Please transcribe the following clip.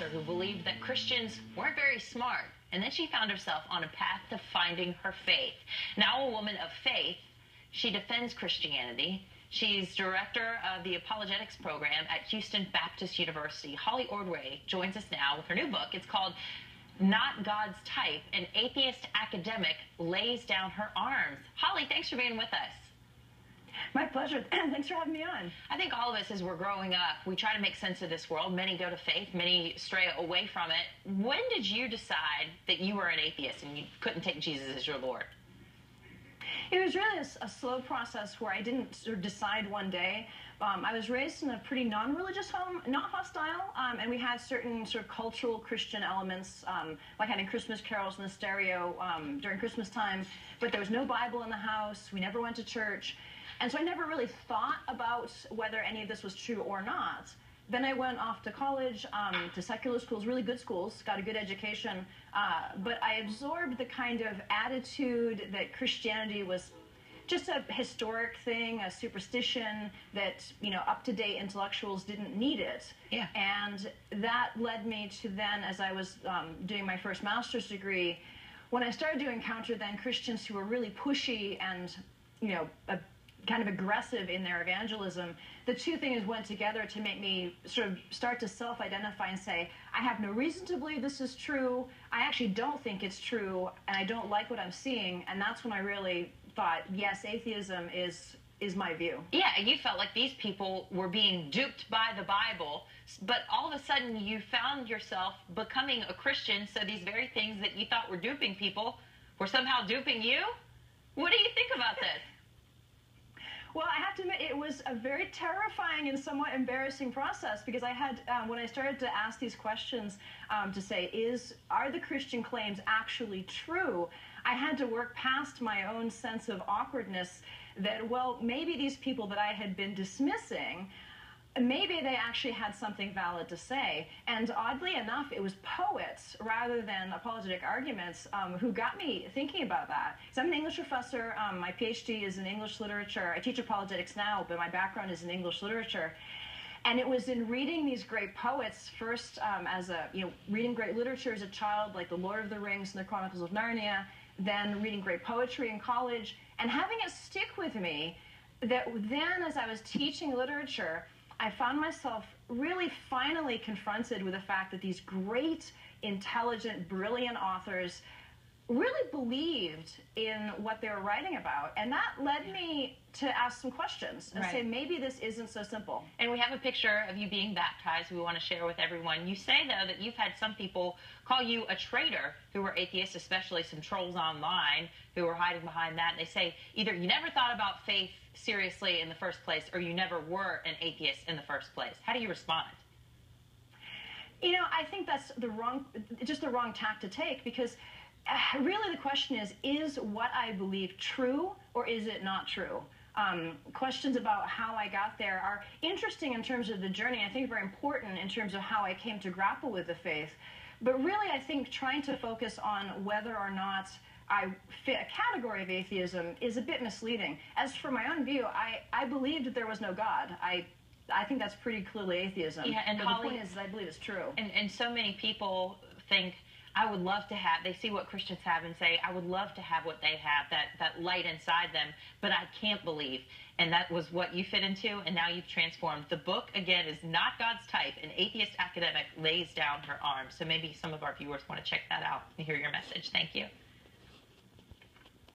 professor who believed that Christians weren't very smart, and then she found herself on a path to finding her faith. Now a woman of faith, she defends Christianity. She's director of the apologetics program at Houston Baptist University. Holly Ordway joins us now with her new book. It's called Not God's Type. An atheist academic lays down her arms. Holly, thanks for being with us. My pleasure. Thanks for having me on. I think all of us, as we're growing up, we try to make sense of this world. Many go to faith, many stray away from it. When did you decide that you were an atheist and you couldn't take Jesus as your Lord? It was really a slow process where I didn't sort of decide one day. I was raised in a pretty non-religious home, not hostile, and we had certain sort of cultural Christian elements, like having Christmas carols in the stereo during Christmas time, but there was no Bible in the house. We never went to church. And so I never really thought about whether any of this was true or not. Then I went off to college, to secular schools, really good schools, got a good education, but I absorbed the kind of attitude that Christianity was just a historic thing, a superstition, that, you know, up-to-date intellectuals didn't need it. Yeah. And that led me to then, as I was doing my first master's degree, when I started to encounter then Christians who were really pushy and, you know, kind of aggressive in their evangelism, the two things went together to make me sort of start to self-identify and say, I have no reason to believe this is true, I actually don't think it's true, and I don't like what I'm seeing, and that's when I really thought, yes, atheism is my view. Yeah, you felt like these people were being duped by the Bible, but all of a sudden you found yourself becoming a Christian, so these very things that you thought were duping people were somehow duping you? What do you think about this? Well, I have to admit, it was a very terrifying and somewhat embarrassing process, because I had, when I started to ask these questions, to say, are the Christian claims actually true? I had to work past my own sense of awkwardness that, well, maybe these people that I had been dismissing, maybe they actually had something valid to say. And oddly enough, it was poets rather than apologetic arguments who got me thinking about that. So I'm an English professor. My PhD is in English literature. I teach apologetics now, but my background is in English literature. And it was in reading these great poets, first reading great literature as a child, like The Lord of the Rings and The Chronicles of Narnia, then reading great poetry in college, and having it stick with me that then, as I was teaching literature, I found myself really finally confronted with the fact that these great, intelligent, brilliant authors really believed in what they were writing about. And that led me to ask some questions and say, maybe this isn't so simple. And we have a picture of you being baptized we want to share with everyone. You say, though, that you've had some people call you a traitor who were atheists, especially some trolls online who were hiding behind that. And they say either you never thought about faith seriously in the first place, or you never were an atheist in the first place. How do you respond? You know, I think that's just the wrong tack to take, because really the question is what I believe true or is it not true? Questions about how I got there are interesting in terms of the journey. I think very important in terms of how I came to grapple with the faith. But really, I think trying to focus on whether or not I fit a category of atheism is a bit misleading. As for my own view, I believed that there was no God. I think that's pretty clearly atheism. Yeah, and Holly, the point is I believe it's true. And so many people think, I would love to have, they see what Christians have and say, I would love to have what they have, that light inside them, but I can't believe. And that was what you fit into, and now you've transformed. The book, again, is Not God's Type. An atheist academic lays down her arms. So maybe some of our viewers want to check that out and hear your message. Thank you.